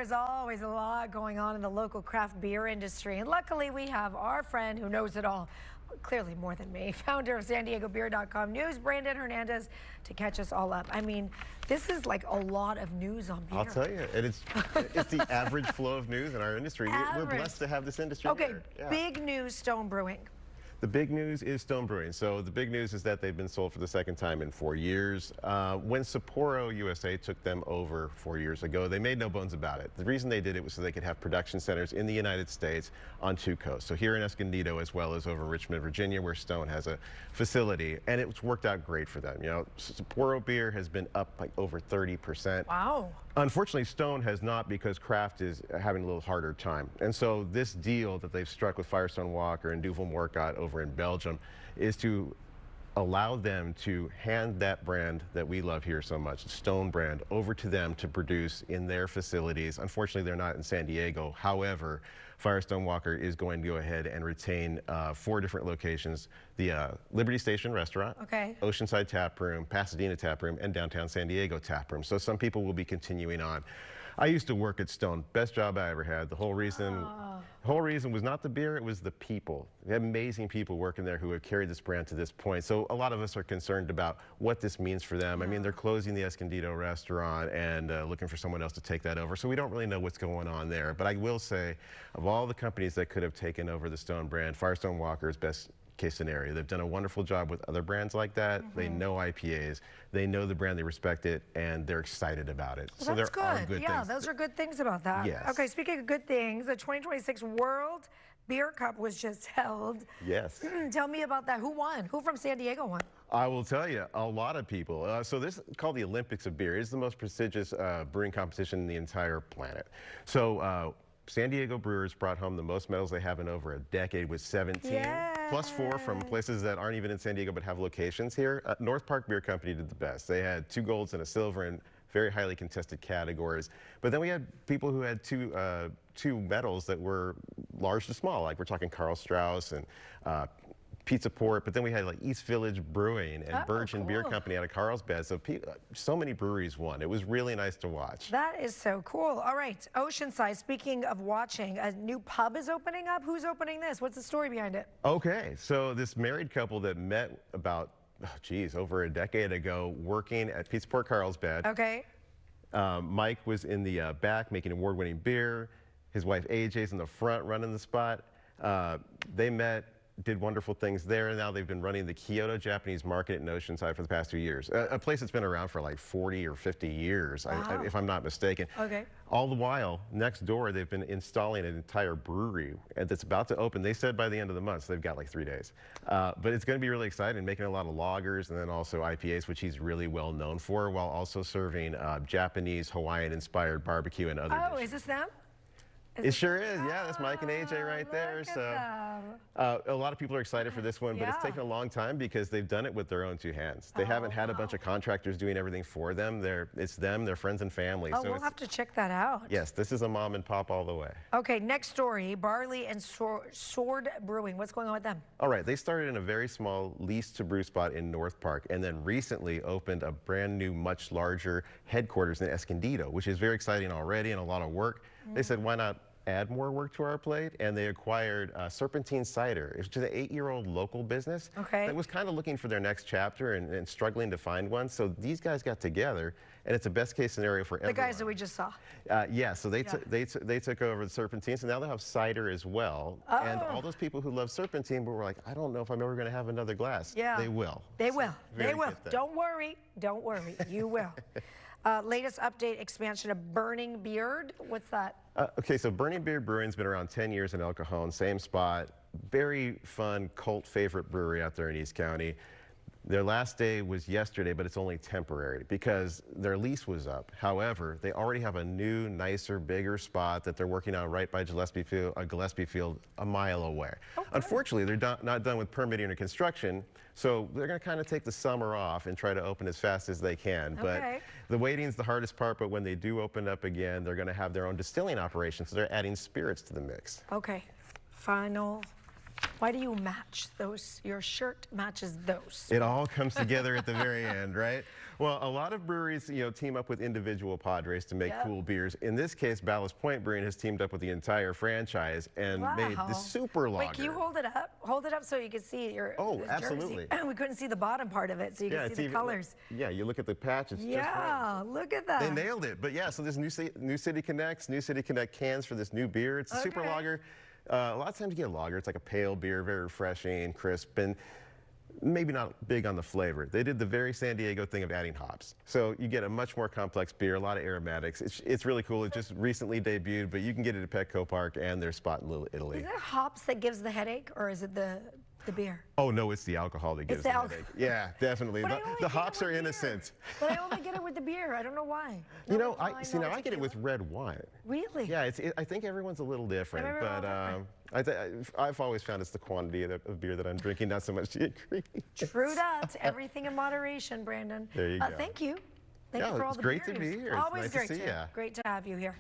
is always a lot going on in the local craft beer industry, and luckily we have our friend who knows it all, clearly more than me, founder of sandiegobeer.news, Brandon Hernandez, to catch us all up. I mean, this is like a lot of news on beer. I'll tell you, and it's the average flow of news in our industry. We're blessed to have this industry here. Yeah. Big news, Stone Brewing. The big news is Stone Brewing. So the big news is that they've been sold for the second time in 4 years. When Sapporo USA took them over 4 years ago, they made no bones about it. The reason they did it was so they could have production centers in the United States on 2 coasts. So here in Escondido, as well as over Richmond, Virginia, where Stone has a facility, and it's worked out great for them. You know, Sapporo beer has been up like over 30%. Wow. Unfortunately, Stone has not, because craft is having a little harder time. And so this deal that they've struck with Firestone Walker and Duvel Morcott over in Belgium is to allow them to hand that brand that we love here so much, the Stone brand, over to them to produce in their facilities. Unfortunately, they're not in San Diego. However, Firestone Walker is going to go ahead and retain 4 different locations: the Liberty Station restaurant, Oceanside tap room, Pasadena tap room, and downtown San Diego tap room. So some people will be continuing on. I used to work at Stone. Best job I ever had. The whole reason was not the beer, it was the people. We had amazing people working there who have carried this brand to this point. So a lot of us are concerned about what this means for them. I mean, they're closing the Escondido restaurant and looking for someone else to take that over. So we don't really know what's going on there. But I will say, of all the companies that could have taken over the Stone brand, Firestone Walker is best case scenario. They've done a wonderful job with other brands like that. They know IPAs, they know the brand, they respect it, and they're excited about it. Well, so that's there are good yeah, things. those are good things about that. Yes. Okay, speaking of good things, the 2026 World Beer Cup was just held. Yes. Tell me about that. Who won? Who from San Diego won? I will tell you, a lot of people. So this is called the Olympics of Beer. It's the most prestigious brewing competition in the entire planet. So San Diego brewers brought home the most medals they have in over a decade, with 17, plus 4 from places that aren't even in San Diego but have locations here. North Park Beer Company did the best. They had 2 golds and a silver in very highly contested categories. But then we had people who had two medals that were large to small, like we're talking Karl Strauss and Pizza Port, but then we had like East Village Brewing and Virgin Beer Company out of Carlsbad. So so many breweries won. It was really nice to watch. That is so cool. All right, Oceanside, speaking of watching, a new pub is opening up. Who's opening this? What's the story behind it? Okay, so this married couple that met about, over a decade ago, working at Pizza Port Carlsbad. Okay. Mike was in the back making award-winning beer. His wife AJ's in the front running the spot. They met, did wonderful things there, and now they've been running the Kyoto Japanese Market in Oceanside for the past 2 years. A place that's been around for like 40 or 50 years, if I'm not mistaken. Okay. All the while, next door, they've been installing an entire brewery that's about to open. They said by the end of the month, so they've got like 3 days. But it's going to be really exciting, making a lot of lagers and then also IPAs, which he's really well known for, while also serving Japanese, Hawaiian-inspired barbecue and other dishes. Is this them? It sure is, yeah. That's Mike and AJ right there. So a lot of people are excited for this one, but it's taken a long time because they've done it with their own 2 hands. They haven't had a bunch of contractors doing everything for them. It's them, their friends and family. Oh, so we'll have to check that out. Yes, this is a mom and pop all the way. Okay, next story, Barley and Sword Brewing. What's going on with them? All right, they started in a very small lease to brew spot in North Park, and then recently opened a brand new, much larger headquarters in Escondido, which is very exciting already and a lot of work. They said, why not add more work to our plate? And they acquired Serpentine Cider, which is an 8-year-old local business that was kind of looking for their next chapter and struggling to find one. So these guys got together, and it's a best case scenario for everyone. The guys that we just saw. Yeah, so they took over the Serpentine, so now they'll have cider as well. And all those people who love Serpentine but were like, I don't know if I'm ever going to have another glass. Yeah. They will. They will. They will. Don't worry. Don't worry. You will. Latest update, expansion of Burning Beard. What's that? Okay, so Burning Beard Brewing's been around 10 years in El Cajon, same spot. Very fun, cult favorite brewery out there in East County. Their last day was yesterday, but it's only temporary because their lease was up. However, they already have a new, nicer, bigger spot that they're working on right by Gillespie Field, a mile away. Unfortunately, they're not done with permitting or construction, so they're going to kind of take the summer off and try to open as fast as they can. But the waiting's the hardest part, but when they do open up again, they're going to have their own distilling operation, so they're adding spirits to the mix. Okay, final Why do you match those? Your shirt matches those. It all comes together at the very end, right? Well, a lot of breweries, team up with individual padres to make cool beers. In this case, Ballast Point Brewing has teamed up with the entire franchise and made the super lager. Wait, can you hold it up? Hold it up so you can see your absolutely. jersey. We couldn't see the bottom part of it, so you can see the colors. Yeah, you look at the patch. It's just right. Look at that. They nailed it. But yeah, so there's New City Connect cans for this new beer. It's a super lager. A lot of times you get a lager. It's like a pale beer, very refreshing, crisp, and maybe not big on the flavor. They did the very San Diego thing of adding hops. So you get a much more complex beer, a lot of aromatics. It's really cool. It just recently debuted, but you can get it at Petco Park and their spot in Little Italy. Is it hops that gives the headache, or is it the beer? Oh, no, it's the alcohol that gives the headache. Yeah, definitely. The hops are innocent. But I only get it with the beer. I don't know why. I get it with red wine. Really? Yeah, I think everyone's a little different, I've always found it's the quantity of beer that I'm drinking, not so much the ingredients. True that. Everything in moderation, Brandon. There you go. Thank you. Thank you for all the beers. It's great to be here. Always it's nice great to see you. Great to have you here.